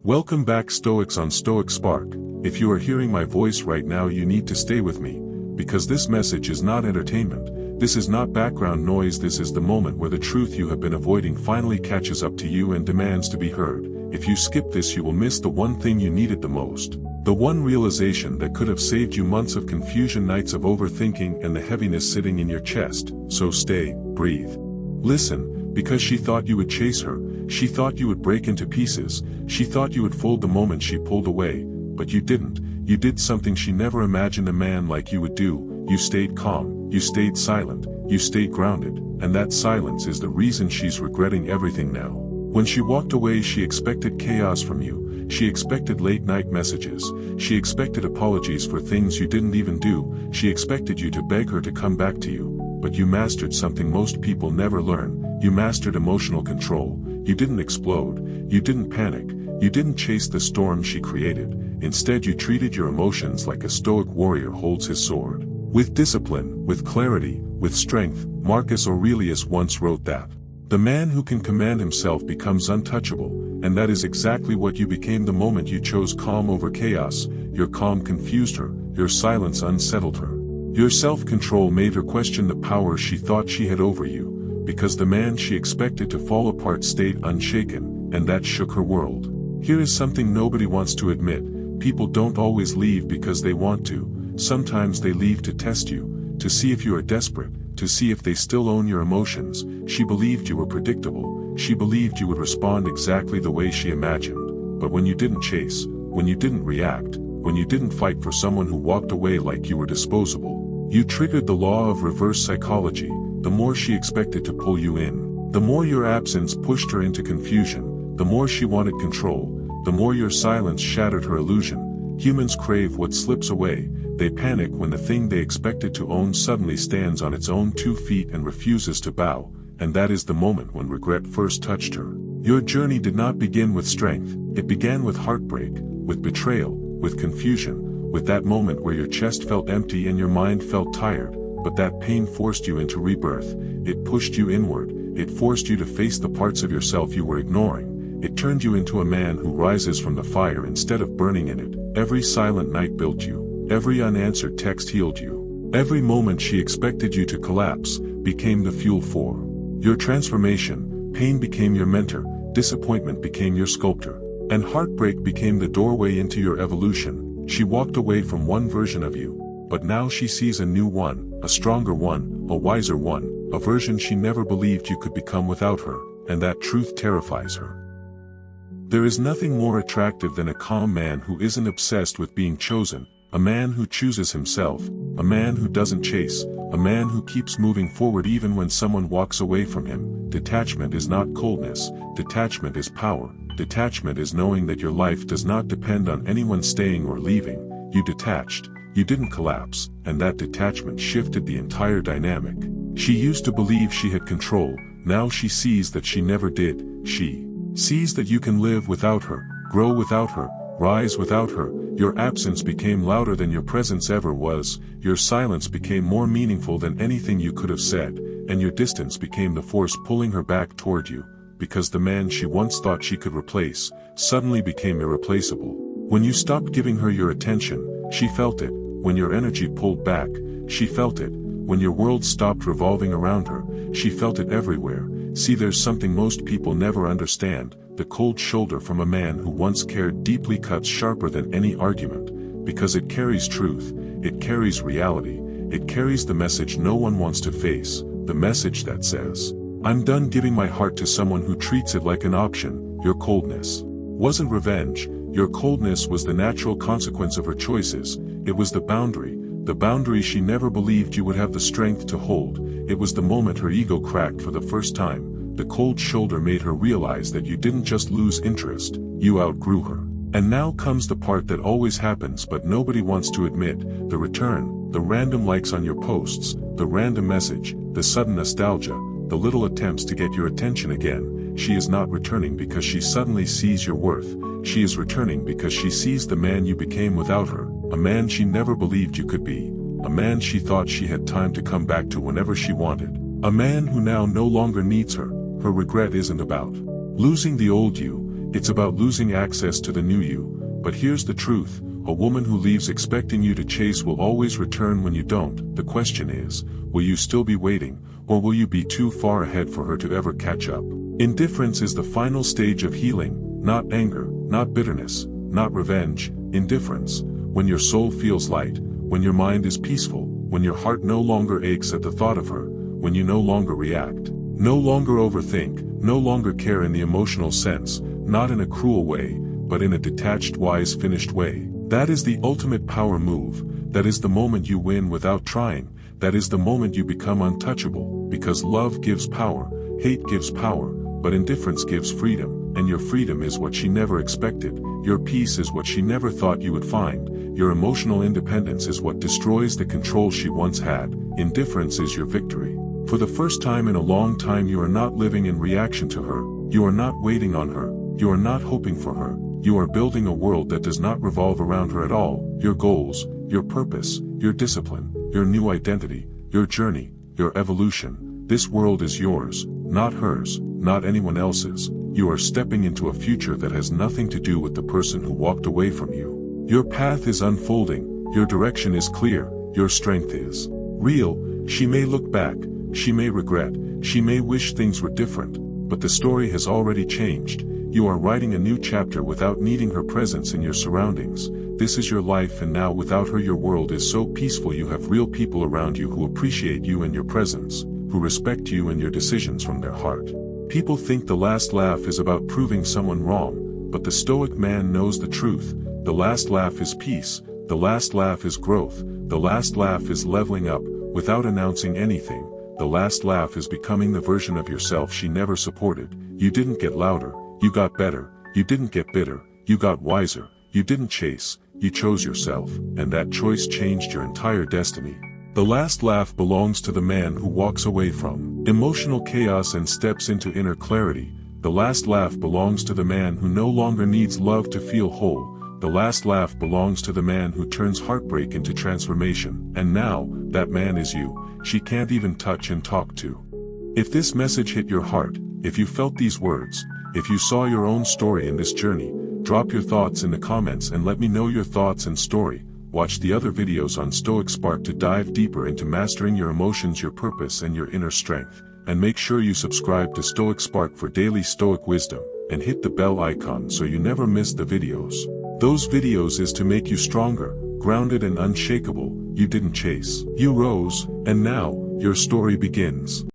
Welcome back, Stoics on Stoic Spark. If you are hearing my voice right now, you need to stay with me, because this message is not entertainment, this is not background noise, this is the moment where the truth you have been avoiding finally catches up to you and demands to be heard. If you skip this, you will miss the one thing you needed the most. The one realization that could have saved you months of confusion, nights of overthinking, and the heaviness sitting in your chest. So stay, breathe. Listen, because she thought you would chase her, she thought you would break into pieces, she thought you would fold the moment she pulled away, but you didn't. You did something she never imagined a man like you would do. You stayed calm, you stayed silent, you stayed grounded, and that silence is the reason she's regretting everything now. When she walked away, she expected chaos from you, she expected late-night messages, she expected apologies for things you didn't even do, she expected you to beg her to come back to you. But you mastered something most people never learn. You mastered emotional control. You didn't explode, you didn't panic, you didn't chase the storm she created. Instead, you treated your emotions like a stoic warrior holds his sword. With discipline, with clarity, with strength. Marcus Aurelius once wrote that the man who can command himself becomes untouchable, and that is exactly what you became the moment you chose calm over chaos. Your calm confused her, your silence unsettled her. Your self-control made her question the power she thought she had over you. Because the man she expected to fall apart stayed unshaken, and that shook her world. Here is something nobody wants to admit. People don't always leave because they want to. Sometimes they leave to test you, to see if you are desperate, to see if they still own your emotions. She believed you were predictable, she believed you would respond exactly the way she imagined. But when you didn't chase, when you didn't react, when you didn't fight for someone who walked away like you were disposable, you triggered the law of reverse psychology. The more she expected to pull you in, the more your absence pushed her into confusion, the more she wanted control, the more your silence shattered her illusion. Humans crave what slips away. They panic when the thing they expected to own suddenly stands on its own 2 feet and refuses to bow, and that is the moment when regret first touched her. Your journey did not begin with strength, it began with heartbreak, with betrayal, with confusion, with that moment where your chest felt empty and your mind felt tired. But that pain forced you into rebirth. It pushed you inward. It forced you to face the parts of yourself you were ignoring. It turned you into a man who rises from the fire instead of burning in it. Every silent night built you. Every unanswered text healed you. Every moment she expected you to collapse became the fuel for your transformation. Pain became your mentor. Disappointment became your sculptor. And heartbreak became the doorway into your evolution. She walked away from one version of you. But now she sees a new one, a stronger one, a wiser one, a version she never believed you could become without her, and that truth terrifies her. There is nothing more attractive than a calm man who isn't obsessed with being chosen, a man who chooses himself, a man who doesn't chase, a man who keeps moving forward even when someone walks away from him. Detachment is not coldness, detachment is power. Detachment is knowing that your life does not depend on anyone staying or leaving. You detached. You didn't collapse, and that detachment shifted the entire dynamic. She used to believe she had control, now she sees that she never did. She sees that you can live without her, grow without her, rise without her. Your absence became louder than your presence ever was, your silence became more meaningful than anything you could have said, and your distance became the force pulling her back toward you, because the man she once thought she could replace, suddenly became irreplaceable. When you stopped giving her your attention, she felt it. When your energy pulled back, she felt it. When your world stopped revolving around her, she felt it everywhere. See, there's something most people never understand. The cold shoulder from a man who once cared deeply cuts sharper than any argument, because it carries truth, it carries reality, it carries the message no one wants to face, the message that says, I'm done giving my heart to someone who treats it like an option. Your coldness wasn't revenge. Your coldness was the natural consequence of her choices. It was the boundary she never believed you would have the strength to hold. It was the moment her ego cracked for the first time. The cold shoulder made her realize that you didn't just lose interest, you outgrew her. And now comes the part that always happens but nobody wants to admit, the return, the random likes on your posts, the random message, the sudden nostalgia, the little attempts to get your attention again. She is not returning because she suddenly sees your worth. She is returning because she sees the man you became without her, a man she never believed you could be, a man she thought she had time to come back to whenever she wanted, a man who now no longer needs her. Her regret isn't about losing the old you, It's about losing access to the new you, but here's the truth, a woman who leaves expecting you to chase will always return when you don't. The question is, will you still be waiting, or will you be too far ahead for her to ever catch up? Indifference is the final stage of healing, not anger, not bitterness, not revenge, indifference. When your soul feels light, when your mind is peaceful, when your heart no longer aches at the thought of her, when you no longer react, no longer overthink, no longer care in the emotional sense, not in a cruel way, but in a detached, wise, finished way. That is the ultimate power move. That is the moment you win without trying. That is the moment you become untouchable, because love gives power, hate gives power, but indifference gives freedom, and your freedom is what she never expected, your peace is what she never thought you would find, your emotional independence is what destroys the control she once had, indifference is your victory. For the first time in a long time you are not living in reaction to her, you are not waiting on her, you are not hoping for her, you are building a world that does not revolve around her at all, your goals, your purpose, your discipline, your new identity, your journey, your evolution. This world is yours, not hers, not anyone else's. You are stepping into a future that has nothing to do with the person who walked away from you. Your path is unfolding, your direction is clear, your strength is real. She may look back, she may regret, she may wish things were different, but the story has already changed. You are writing a new chapter without needing her presence in your surroundings. This is your life, and now without her your world is so peaceful. You have real people around you who appreciate you and your presence, who respect you and your decisions from their heart. People think the last laugh is about proving someone wrong, but the Stoic man knows the truth. The last laugh is peace, the last laugh is growth, the last laugh is leveling up, without announcing anything. The last laugh is becoming the version of yourself she never supported. You didn't get louder, you got better. You didn't get bitter, you got wiser. You didn't chase, you chose yourself, and that choice changed your entire destiny. The last laugh belongs to the man who walks away from emotional chaos and steps into inner clarity. The last laugh belongs to the man who no longer needs love to feel whole. The last laugh belongs to the man who turns heartbreak into transformation. And now, that man is you. She can't even touch and talk to. If this message hit your heart, if you felt these words, if you saw your own story in this journey, drop your thoughts in the comments and let me know your thoughts and story. Watch the other videos on Stoic Spark to dive deeper into mastering your emotions, your purpose, and your inner strength. And make sure you subscribe to Stoic Spark for daily Stoic wisdom, and hit the bell icon so you never miss the videos. Those videos is to make you stronger, grounded and unshakable. You didn't chase. You rose, and now, your story begins.